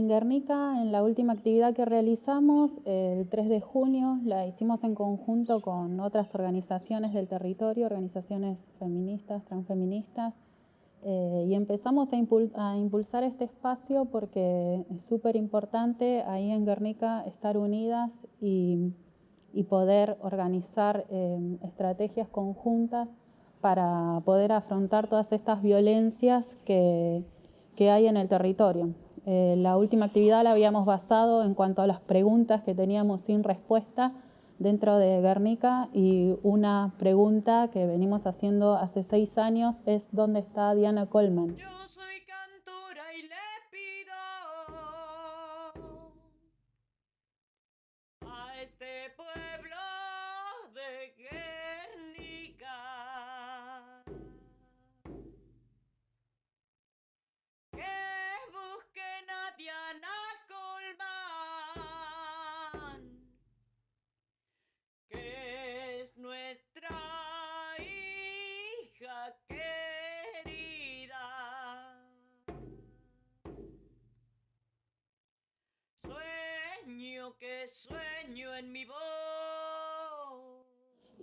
Guernica, en la última actividad que realizamos, el 3 de junio, la hicimos en conjunto con otras organizaciones del territorio, organizaciones feministas, transfeministas, y empezamos a impulsar este espacio porque es súper importante ahí en Guernica estar unidas y poder organizar estrategias conjuntas para poder afrontar todas estas violencias que hay en el territorio. La última actividad la habíamos basado en cuanto a las preguntas que teníamos sin respuesta dentro de Guernica, y una pregunta que venimos haciendo hace 6 años es ¿dónde está Diana Coleman? Yo soy cantora y le pido a este pueblo de Guernica que busquen a Diana Coleman, que es nuestra hija querida. Sueño que sueño en mi voz.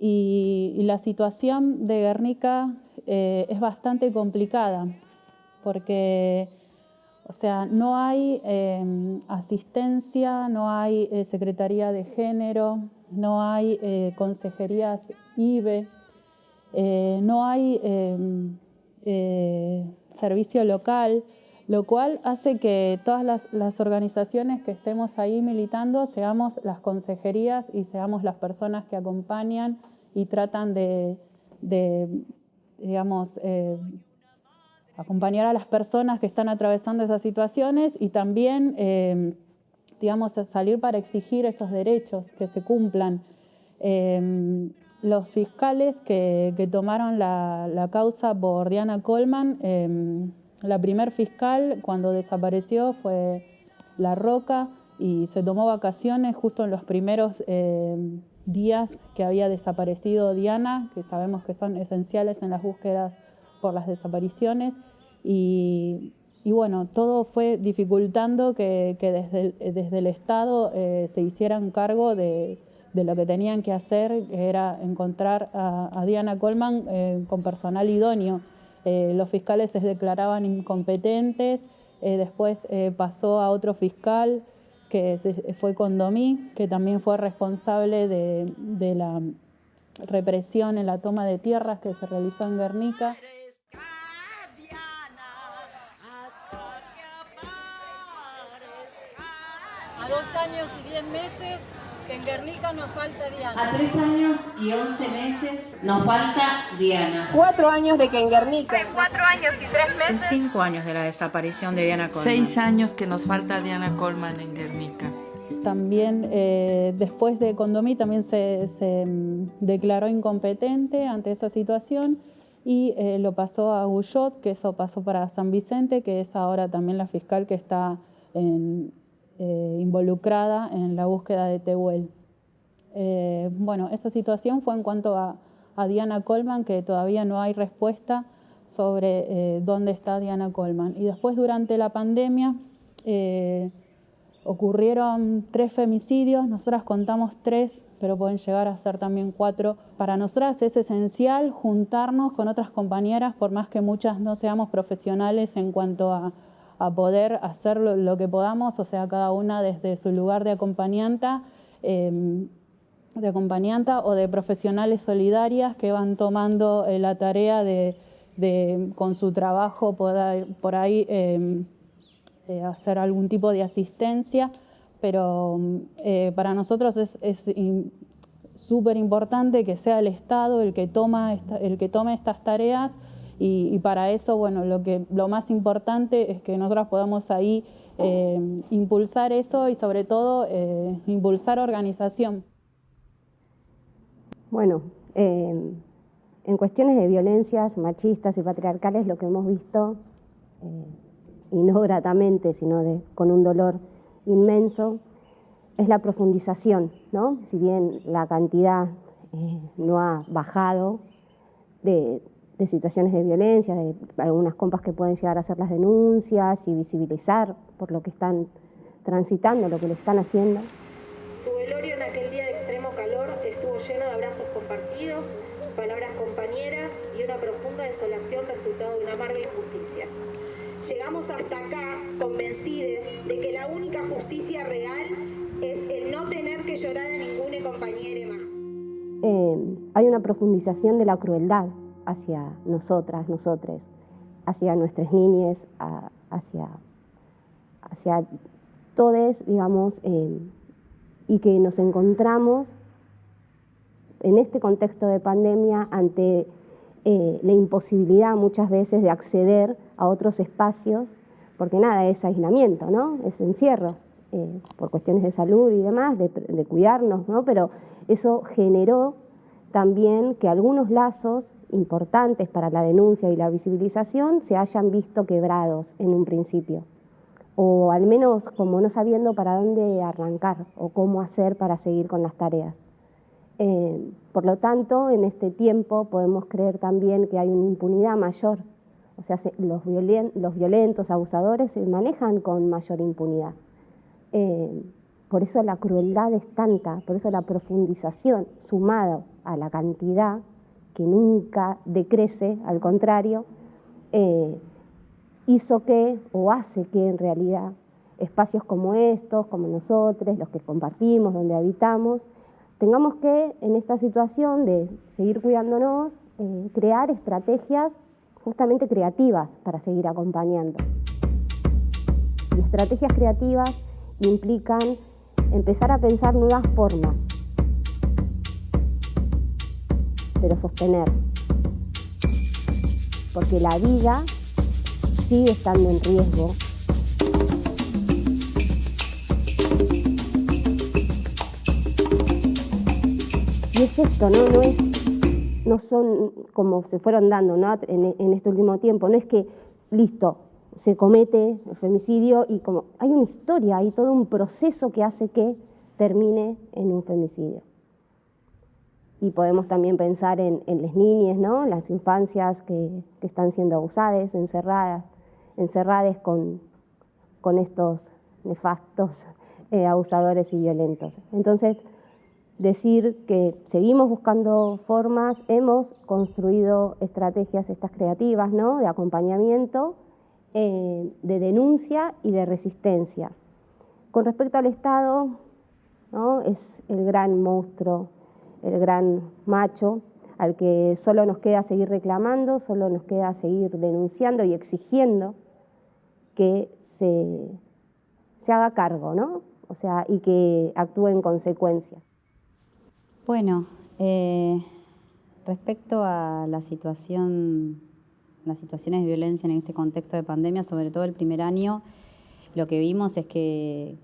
Y la situación de Guernica es bastante complicada porque, o sea, no hay asistencia, no hay Secretaría de Género, no hay consejerías IBE, no hay servicio local, lo cual hace que todas las organizaciones que estemos ahí militando seamos las consejerías y seamos las personas que acompañan y tratan de digamos, acompañar a las personas que están atravesando esas situaciones, y también, digamos, salir para exigir esos derechos que se cumplan. Los fiscales que tomaron la causa por Diana Coleman, la primer fiscal cuando desapareció fue La Roca, y se tomó vacaciones justo en los primeros días que había desaparecido Diana, que sabemos que son esenciales en las búsquedas por las desapariciones, y bueno, todo fue dificultando que desde el Estado se hicieran cargo de lo que tenían que hacer, que era encontrar a Diana Coleman con personal idóneo. Los fiscales se declaraban incompetentes, después pasó a otro fiscal que fue Condomí, que también fue responsable de la represión en la toma de tierras que se realizó en Guernica. A 2 años y 10 meses que en Guernica nos falta Diana. A 3 años y 11 meses nos falta Diana. 4 años de que en Guernica. 4 años y 3 meses. 5 años de la desaparición de Diana Coleman. 6 años que nos falta Diana Coleman en Guernica. También después de Condomí también se declaró incompetente ante esa situación, y lo pasó a Guyot, que eso pasó para San Vicente, que es ahora también la fiscal que está involucrada en la búsqueda de Tehuel. Bueno, esa situación fue en cuanto a Diana Coleman, que todavía no hay respuesta sobre dónde está Diana Coleman. Y después, durante la pandemia, ocurrieron 3 femicidios. Nosotras contamos 3, pero pueden llegar a ser también 4. Para nosotras es esencial juntarnos con otras compañeras, por más que muchas no seamos profesionales en cuanto a poder hacer lo que podamos, o sea, cada una desde su lugar de acompañanta o de profesionales solidarias que van tomando la tarea de con su trabajo por ahí hacer algún tipo de asistencia, pero para nosotros es súper importante que sea el Estado el que tome estas tareas, y para eso, bueno, lo más importante es que nosotros podamos ahí impulsar eso, y sobre todo impulsar organización. Bueno, en cuestiones de violencias machistas y patriarcales lo que hemos visto, y no gratamente, sino con un dolor inmenso, es la profundización, ¿no? Si bien la cantidad no ha bajado de situaciones de violencia, de algunas compas que pueden llegar a hacer las denuncias y visibilizar por lo que están transitando, lo que le están haciendo. Su velorio en aquel día de extremo calor estuvo lleno de abrazos compartidos, palabras compañeras y una profunda desolación resultado de una amarga injusticia. Llegamos hasta acá convencidos de que la única justicia real es el no tener que llorar a ninguna compañera más. Hay una profundización de la crueldad hacia nosotras, nosotres, hacia nuestras niñas, hacia todes, digamos, y que nos encontramos en este contexto de pandemia ante la imposibilidad muchas veces de acceder a otros espacios, porque nada es aislamiento, ¿no? Es encierro, por cuestiones de salud y demás, de cuidarnos, ¿no? Pero eso generó también que algunos lazos importantes para la denuncia y la visibilización se hayan visto quebrados en un principio, o al menos como no sabiendo para dónde arrancar o cómo hacer para seguir con las tareas. Por lo tanto, en este tiempo podemos creer también que hay una impunidad mayor, o sea, los violentos, abusadores se manejan con mayor impunidad. Por eso la crueldad es tanta, por eso la profundización, sumado a la cantidad que nunca decrece, al contrario, hizo que, o hace que en realidad, espacios como estos, como nosotros, los que compartimos, donde habitamos, tengamos que, en esta situación de seguir cuidándonos, crear estrategias justamente creativas para seguir acompañando. Y estrategias creativas implican empezar a pensar nuevas formas, pero sostener. Porque la vida sigue estando en riesgo. Y es esto, no son como se fueron dando, ¿no? en este último tiempo, no es que, listo, se comete el femicidio y como hay una historia, hay todo un proceso que hace que termine en un femicidio. Y podemos también pensar en las niñas, ¿no? Las infancias que están siendo abusadas, encerradas con estos nefastos abusadores y violentos. Entonces, decir que seguimos buscando formas, hemos construido estrategias estas creativas, ¿no? De acompañamiento, de denuncia y de resistencia. Con respecto al Estado, ¿no? Es el gran monstruo, el gran macho, al que solo nos queda seguir reclamando, solo nos queda seguir denunciando y exigiendo que se haga cargo, ¿no? O sea, y que actúe en consecuencia. Bueno, respecto a las situaciones de violencia en este contexto de pandemia, sobre todo el primer año, lo que vimos es que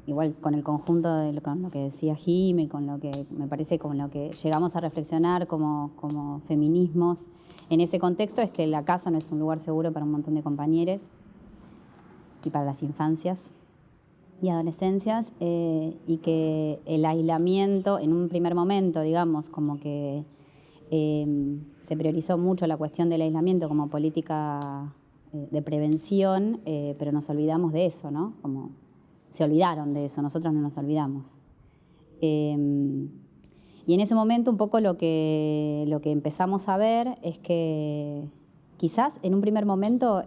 igual con el conjunto con lo que decía Jime, con lo que me parece con lo que llegamos a reflexionar como feminismos en ese contexto, es que la casa no es un lugar seguro para un montón de compañeros y para las infancias y adolescencias, y que el aislamiento en un primer momento, digamos, como que se priorizó mucho la cuestión del aislamiento como política de prevención, pero nos olvidamos de eso, ¿no? Como se olvidaron de eso, nosotros no nos olvidamos. Y en ese momento un poco lo que empezamos a ver es que quizás en un primer momento,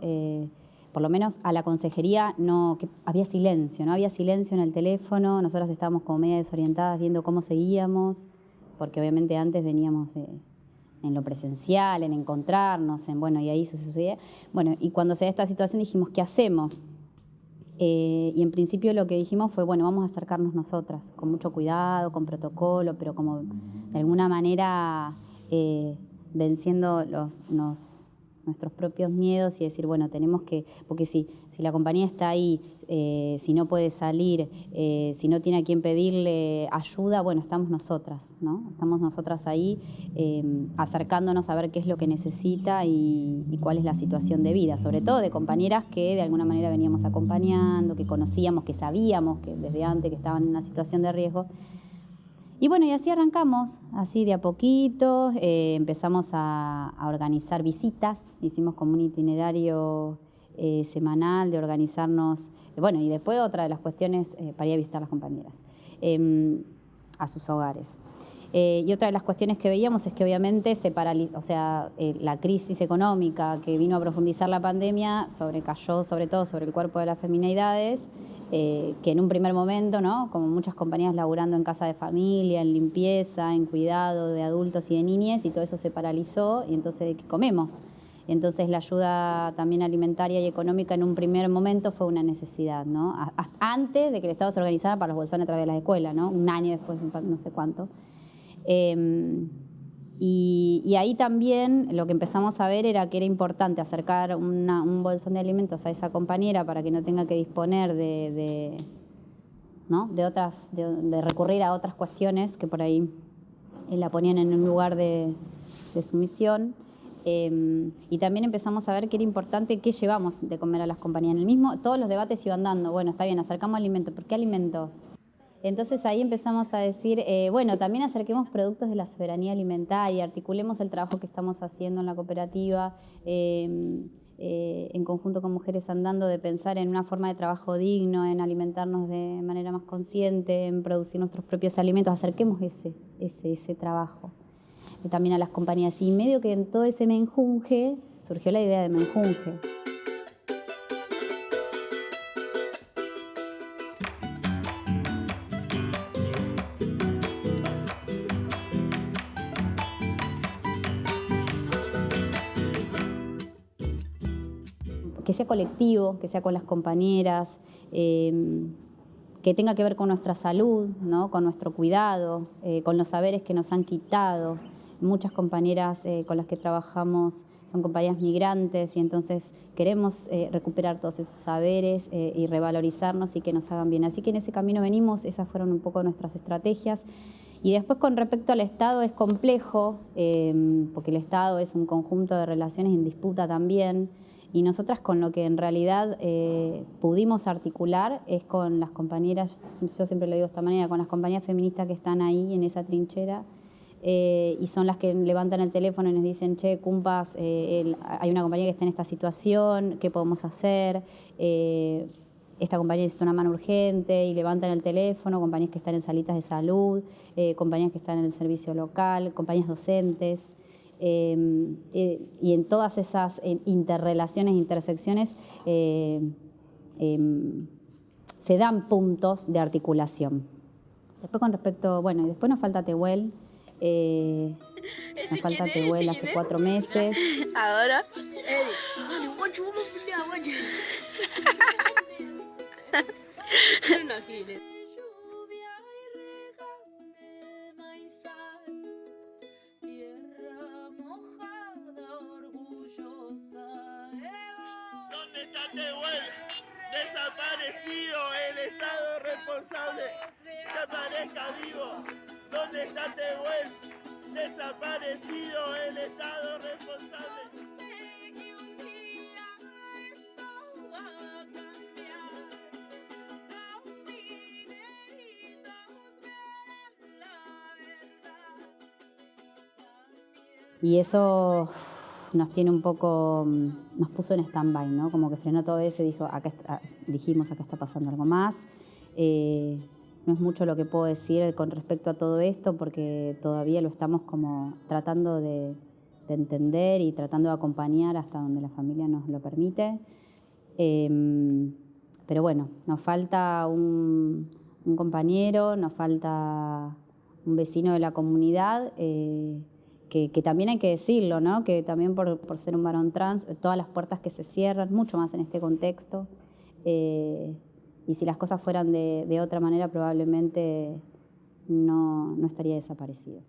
por lo menos a la consejería, que había silencio, ¿no? Había silencio en el teléfono, nosotras estábamos como media desorientadas viendo cómo seguíamos, porque obviamente antes veníamos en lo presencial, en encontrarnos, y ahí sucedía. Bueno, y cuando se da esta situación dijimos, ¿qué hacemos? Y en principio lo que dijimos fue, bueno, vamos a acercarnos nosotras, con mucho cuidado, con protocolo, pero como de alguna manera venciendo nuestros propios miedos y decir, bueno, tenemos que, porque si la compañía está ahí, si no puede salir, si no tiene a quien pedirle ayuda, bueno, estamos nosotras, ¿no? Estamos nosotras ahí acercándonos a ver qué es lo que necesita y cuál es la situación de vida, sobre todo de compañeras que de alguna manera veníamos acompañando, que conocíamos, que sabíamos que desde antes que estaban en una situación de riesgo. Y bueno, y así arrancamos, así de a poquito, empezamos a organizar visitas, hicimos como un itinerario semanal de organizarnos, bueno, y después otra de las cuestiones para ir a visitar a las compañeras, a sus hogares. Y otra de las cuestiones que veíamos es que obviamente se paralizó, o sea, la crisis económica que vino a profundizar la pandemia sobrecayó sobre todo sobre el cuerpo de las feminidades, que en un primer momento, ¿no? Como muchas compañías laburando en casa de familia, en limpieza, en cuidado de adultos y de niñas, y todo eso se paralizó, y entonces, ¿qué comemos? Entonces la ayuda también alimentaria y económica en un primer momento fue una necesidad, ¿no? Antes de que el Estado se organizara para los bolsones a través de las escuelas, ¿no? Un año después, no sé cuánto. Y ahí también lo que empezamos a ver era que era importante acercar un bolsón de alimentos a esa compañera para que no tenga que disponer ¿no? de recurrir a otras cuestiones que por ahí la ponían en un lugar de sumisión. Y también empezamos a ver que era importante qué llevamos de comer a las compañías. Todos los debates iban dando, bueno, está bien, acercamos alimentos, ¿por qué alimentos? Entonces ahí empezamos a decir, bueno, también acerquemos productos de la soberanía alimentaria, articulemos el trabajo que estamos haciendo en la cooperativa, en conjunto con Mujeres Andando, de pensar en una forma de trabajo digno, en alimentarnos de manera más consciente, en producir nuestros propios alimentos, acerquemos ese trabajo también a las compañías. Y medio que en todo ese menjunje surgió la idea de Menjunje. Que sea colectivo, que sea con las compañeras, que tenga que ver con nuestra salud, ¿no? Con nuestro cuidado, con los saberes que nos han quitado. Muchas compañeras con las que trabajamos son compañeras migrantes y entonces queremos recuperar todos esos saberes y revalorizarnos y que nos hagan bien. Así que en ese camino venimos, esas fueron un poco nuestras estrategias. Y después con respecto al Estado es complejo, porque el Estado es un conjunto de relaciones en disputa también. Y nosotras con lo que en realidad pudimos articular es con las compañeras, yo siempre lo digo de esta manera, con las compañeras feministas que están ahí en esa trinchera y son las que levantan el teléfono y nos dicen, che, cumpas, hay una compañía que está en esta situación, ¿qué podemos hacer? Esta compañía necesita una mano urgente y levantan el teléfono, compañías que están en salitas de salud, compañías que están en el servicio local, compañías docentes. Y en todas esas interrelaciones, intersecciones, se dan puntos de articulación. Después con respecto, bueno, y después nos falta Tehuel, nos falta Tehuel hace 4 meses. Ahora. ¿Dónde está Tehuel? Desaparecido, el Estado responsable que aparezca vivo. ¿Dónde está Tehuel? Desaparecido, el Estado responsable. Y eso nos tiene un poco, nos puso en stand-by, ¿no? Como que frenó todo eso y dijimos, acá está pasando algo más. No es mucho lo que puedo decir con respecto a todo esto porque todavía lo estamos como tratando de entender y tratando de acompañar hasta donde la familia nos lo permite. Pero bueno, nos falta un compañero, nos falta un vecino de la comunidad, que también hay que decirlo, ¿no? Que también por ser un varón trans, todas las puertas que se cierran, mucho más en este contexto. Y si las cosas fueran de otra manera, probablemente no estaría desaparecido.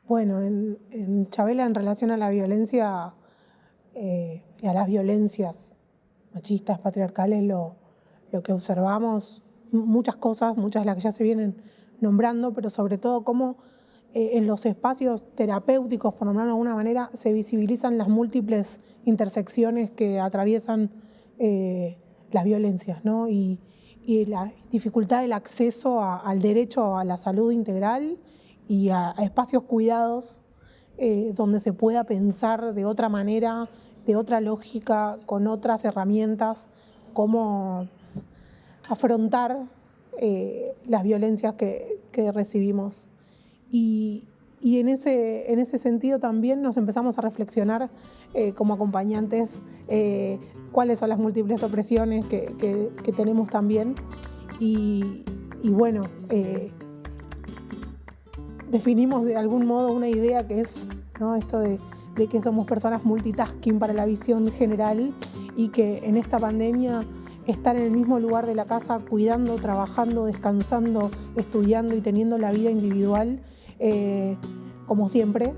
Bueno, en Chabela, en relación a la violencia y a las violencias machistas, patriarcales, lo que observamos, muchas cosas, muchas de las que ya se vienen nombrando, pero sobre todo cómo en los espacios terapéuticos, por nombrarlo de alguna manera, se visibilizan las múltiples intersecciones que atraviesan las violencias, ¿no? Y la dificultad del acceso al derecho a la salud integral y a espacios cuidados donde se pueda pensar de otra manera, de otra lógica, con otras herramientas, cómo afrontar las violencias que recibimos. Y en ese sentido también nos empezamos a reflexionar como acompañantes cuáles son las múltiples opresiones que tenemos también. Y bueno, definimos de algún modo una idea que es, ¿no?, esto de que somos personas multitasking para la visión general y que en esta pandemia estar en el mismo lugar de la casa cuidando, trabajando, descansando, estudiando y teniendo la vida individual, como siempre,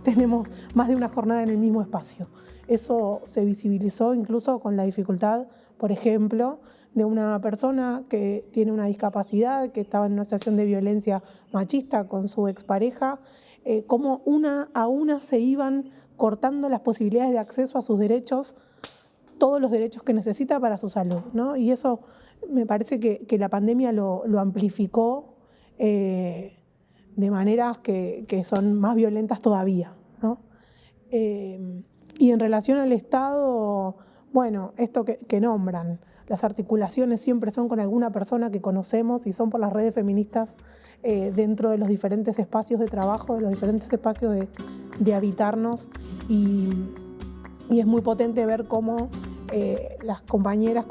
tenemos más de una jornada en el mismo espacio. Eso se visibilizó incluso con la dificultad, por ejemplo, de una persona que tiene una discapacidad, que estaba en una situación de violencia machista con su expareja, cómo una a una se iban cortando las posibilidades de acceso a sus derechos, todos los derechos que necesita para su salud, ¿no? Y eso me parece que la pandemia lo amplificó de maneras que son más violentas todavía, ¿no? Y en relación al Estado, bueno, esto que nombran, las articulaciones siempre son con alguna persona que conocemos y son por las redes feministas dentro de los diferentes espacios de trabajo, de los diferentes espacios de habitarnos, y es muy potente ver cómo las compañeras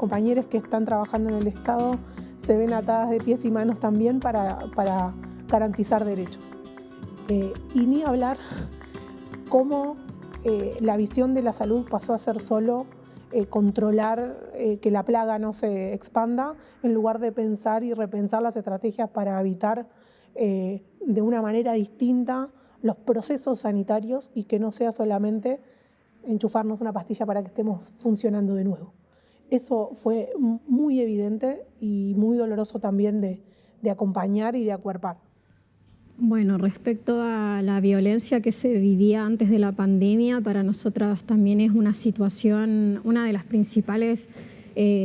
que están trabajando en el Estado se ven atadas de pies y manos también para garantizar derechos. Y ni hablar cómo la visión de la salud pasó a ser solo controlar que la plaga no se expanda, en lugar de pensar y repensar las estrategias para evitar de una manera distinta los procesos sanitarios y que no sea solamente enchufarnos una pastilla para que estemos funcionando de nuevo. Eso fue muy evidente y muy doloroso también de acompañar y de acuerpar. Bueno, respecto a la violencia que se vivía antes de la pandemia, para nosotras también es una situación, una de las principales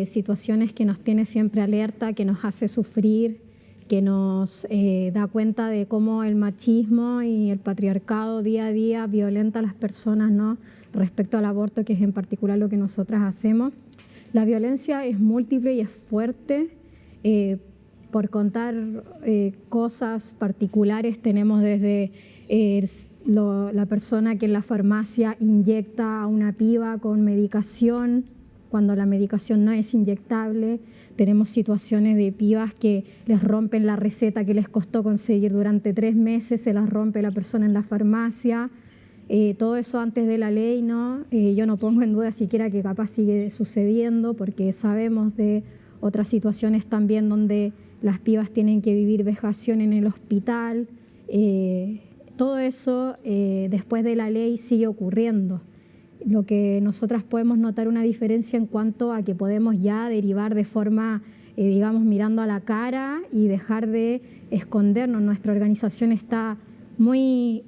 situaciones que nos tiene siempre alerta, que nos hace sufrir, que nos da cuenta de cómo el machismo y el patriarcado día a día violenta a las personas, ¿no?, respecto al aborto, que es en particular lo que nosotras hacemos. La violencia es múltiple y es fuerte. Por contar cosas particulares, tenemos desde la persona que en la farmacia inyecta a una piba con medicación cuando la medicación no es inyectable. Tenemos situaciones de pibas que les rompen la receta que les costó conseguir durante 3 meses, se las rompe la persona en la farmacia. Todo eso antes de la ley, ¿no? Yo no pongo en duda siquiera que capaz sigue sucediendo, porque sabemos de otras situaciones también donde las pibas tienen que vivir vejación en el hospital. Todo eso después de la ley sigue ocurriendo. Lo que nosotras podemos notar una diferencia en cuanto a que podemos ya derivar de forma, digamos, mirando a la cara y dejar de escondernos. Nuestra organización está muy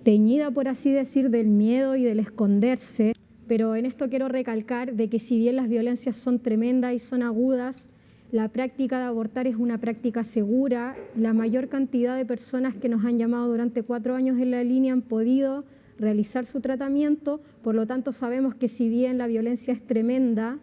teñida, por así decir, del miedo y del esconderse. Pero en esto quiero recalcar de que si bien las violencias son tremendas y son agudas, la práctica de abortar es una práctica segura. La mayor cantidad de personas que nos han llamado durante 4 años en la línea han podido realizar su tratamiento, por lo tanto sabemos que si bien la violencia es tremenda,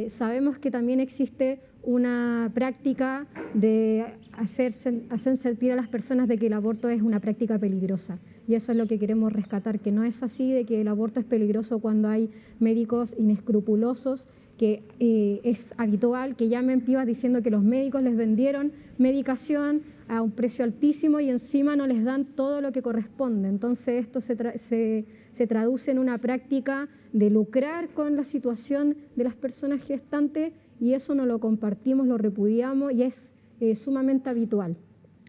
sabemos que también existe una práctica de hacer sentir a las personas de que el aborto es una práctica peligrosa. Y eso es lo que queremos rescatar, que no es así, de que el aborto es peligroso cuando hay médicos inescrupulosos, que es habitual que llamen pibas diciendo que los médicos les vendieron medicación a un precio altísimo y encima no les dan todo lo que corresponde. Entonces esto se traduce en una práctica de lucrar con la situación de las personas gestantes, y eso no lo compartimos, lo repudiamos y es sumamente habitual.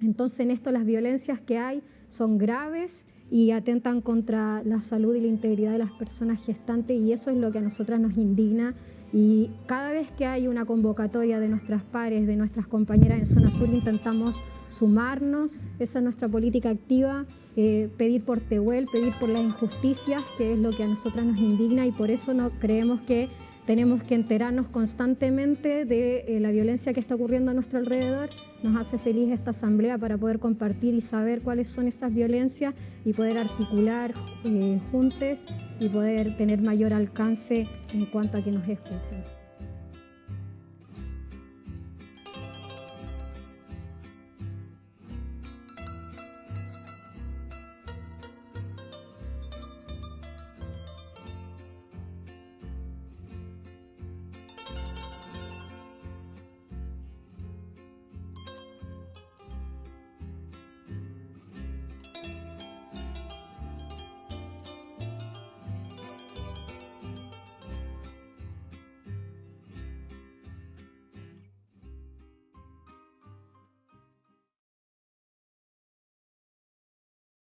Entonces en esto las violencias que hay son graves y atentan contra la salud y la integridad de las personas gestantes, y eso es lo que a nosotras nos indigna. Y cada vez que hay una convocatoria de nuestras pares, de nuestras compañeras en Zona Sur, intentamos sumarnos. Esa es nuestra política activa, pedir por Tehuel, pedir por las injusticias, que es lo que a nosotras nos indigna, y por eso no creemos que tenemos que enterarnos constantemente de la violencia que está ocurriendo a nuestro alrededor. Nos hace feliz esta asamblea para poder compartir y saber cuáles son esas violencias y poder articular juntos y poder tener mayor alcance en cuanto a que nos escuchen.